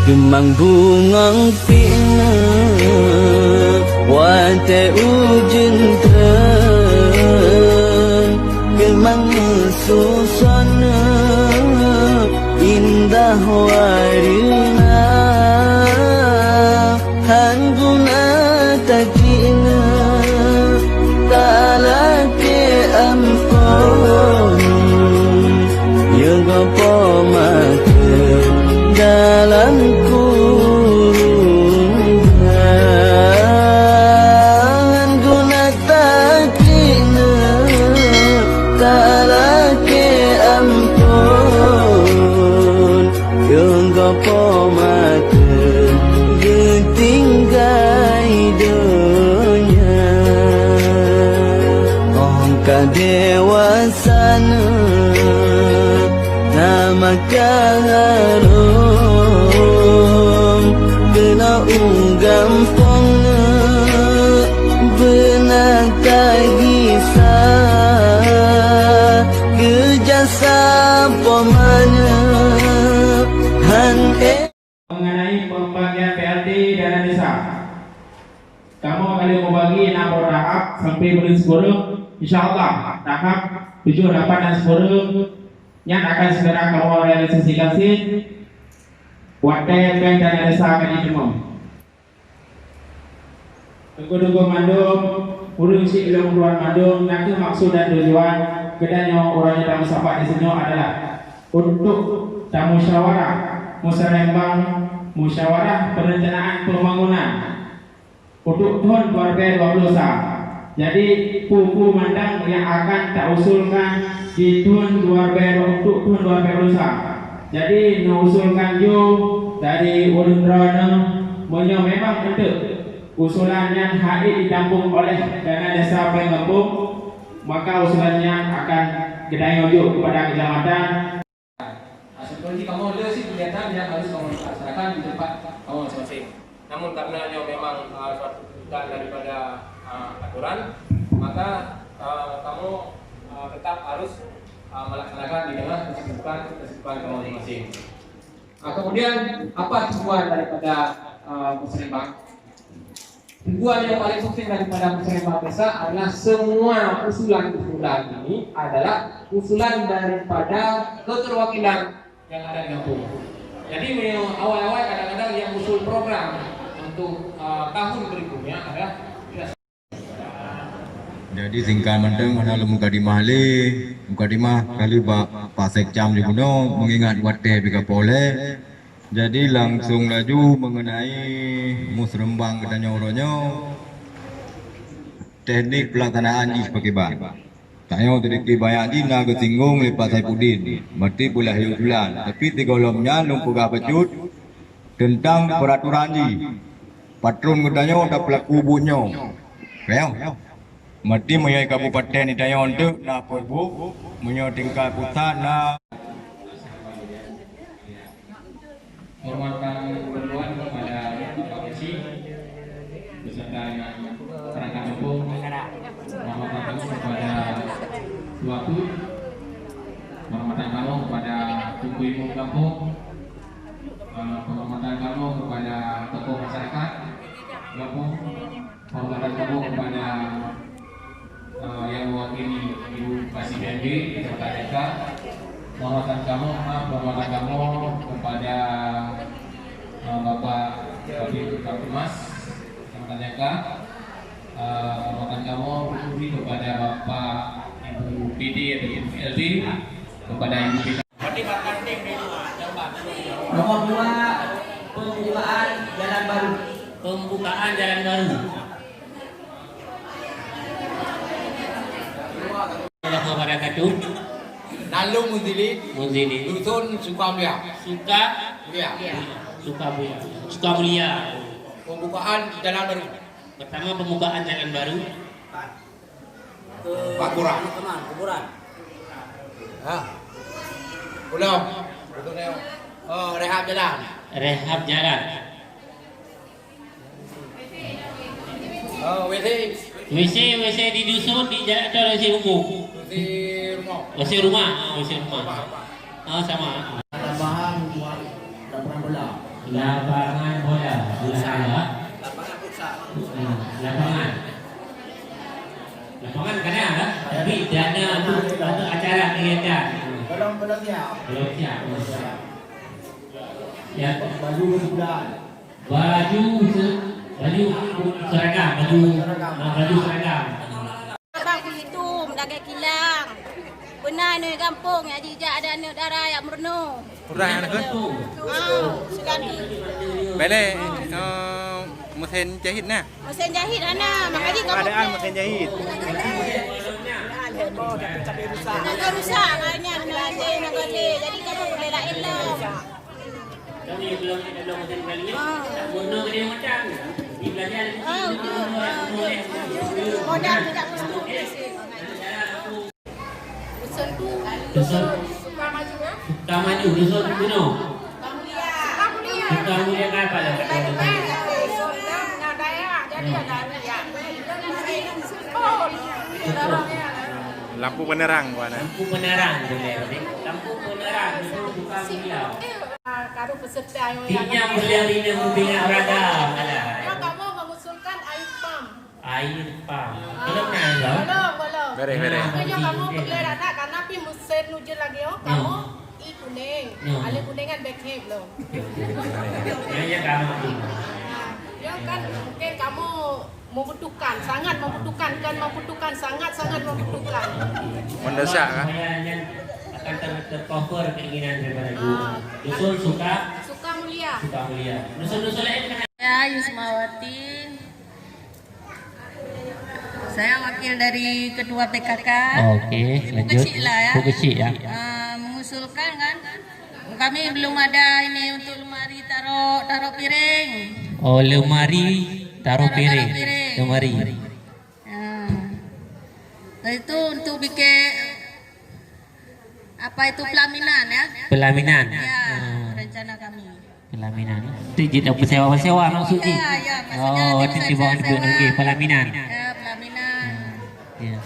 Kemang bungang pina Wate ujin terang Kemang susana Indah warina Han guna takina Talake ampun Yang gopo makan dalam kurungan guna takina talake ampun yang gopo makan getinggai dunia ongka dewasana nama kaharum kena gampang benar tagisa kejasa pemana han mengenai pembagian PLT dana desa. Kamu akan membagi 6 tahap sampai bulan 10. Insyaallah tahap 7, 8 dan 10 yang akan segera kamu realisasikan Wadah bank dana desa akan ditemui. Tunggu mandum, urung si ilmu luar mandum, nanti maksud dan tujuan kedanya orangnya tamu sahabat di sini adalah untuk tamu musyawarah perencanaan pembangunan untuk tahun 2020. Jadi buku mandang yang akan tak usulkan di tahun 2020 untuk tahun 2020. Jadi mengusulkan ju dari Urundrona memang untuk usulan yang HI ditampung oleh dana desa Pengepung, maka usulannya akan kita ujuk kepada kecamatan. Seperti kamu ada sih kegiatan yang harus kamu laksanakan di tempat kamu masing-masing. Namun karena memang suatu daripada aturan, maka kamu tetap harus melaksanakan di dalam kesibukan kamu masing-masing. Kemudian apa tujuan daripada musrenbang? Tujuan yang paling penting daripada musrenbang desa adalah semua usulan ini adalah usulan daripada keterwakilan yang ada di kampung. Jadi awal-awal kadang-kadang yang usul program untuk tahun berikutnya adalah jadi singkat menteng ana lu mukadimah kali pasek jam di gunung mengingat wate bika pole. Jadi langsung laju mengenai musrembang katanya orangnya teknik pelaksanaan is pakai bang. Tayo tadi bayar di naga singgung lepas Saipudin mati pula hiulan tapi tigolomnya lumpuga pecut tentang peraturan ni patron katanya udah pelaku bunyo kaya mati mayai kabupaten ni tayo untuk na perbu menyo tingkat pusat na hormatkan keperluan kepada Bapak Kesi beserta perangkat hukum, hormatan kamu kepada suatu, hormatan kamu kepada suku ibu kampung, hormatan kamu kepada tokoh masyarakat kampung, hormatan kamu kepada yang mewakili Ibu Presiden Jakarta Desa, hormatan kamu kepada Bapak Kabid Kapolres Jakarta Desa, hormatan kamu kepada Bapak Ibu PD atau Ibu LD, kepada Ibu PD. Nomor 2, pembukaan jalan baru. Lalu Muzili Dusun Sukamulia. Pembukaan jalan baru. Pertama pembukaan jalan baru. Pakuran. Kuburan. Belum. Rehab jalan. WC di dusun di jalan atau WC umum? WC rumah. Oh, sama. Tambahan buat dapur bola. Lapangan bola. Bola. Lapangan futsal. Lapangan. Lapangan kan ada, tapi dana untuk acara kegiatan. Belum siap. Belum siap. Ya, Baju sudah. baju seragam, baju seragam. Abang itu mendagai kilang. Benar ni kampung yang jijak ada anak darah yang merno. Kurang kan? Seganti. Balik mesin jahit nah. Mesin jahit ana, makanya kamu. Keadaan mesin jahit. Nak rusak banyak kelasnya nak boleh. Jadi kamu boleh lah elok. Kami belum mesin kalinya. Tak guna dia macam. Di belajar. Modal tidak mesti. Dusun Suka Maju, dusun gunung. Suka Mulia kan apa lah? Lampu penerang gua nah. Lampu penerang boleh. Lampu penerang itu Suka Mulia. Karo peserta Tinya mulia ini membina beragam. kamu mengusulkan air pump. Air pam. Belum nanggal. Belum. Beres. Makanya kamu boleh rata karena pi mesin nuju lagi kamu i kuning. Ale kuningan backhand belum. Ya kamu. Ya kan mungkin kamu sangat membutuhkan, sangat membutuhkan. Mendesak kan? Yang akan tercover keinginan daripada ibu. Dusun Suka Mulia. Dusun lain kan? Saya Yusmawati. Saya wakil dari Ketua PKK. Oke, Ibu kecil lah ya. Ibu kecil ya. Mengusulkan kan, kami belum ada ini untuk lemari taruh piring. Oh, lemari taruh piring. Lemari. Itu untuk bikin apa itu pelaminan ya? Pelaminan. Ya, rencana kami. Pelaminan. Itu apa sewa maksudnya? Ya, maksudnya Oh, nanti di bawah sewa. pelaminan. Ya, pelaminan. Ya.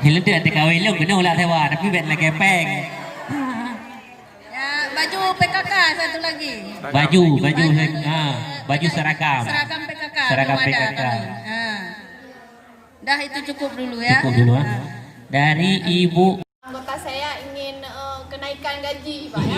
Hilang dia kahwin lu kena ulah sewa tapi bet lagi kepeng. Ya, baju PKK satu lagi. Baju seragam. Seragam PKK. Seragam belum ada PKK. kami. Dah itu cukup dulu ya. Cukup dulu ah. Dari Ibu Anggota saya ingin kenaikan gaji, Pak ya.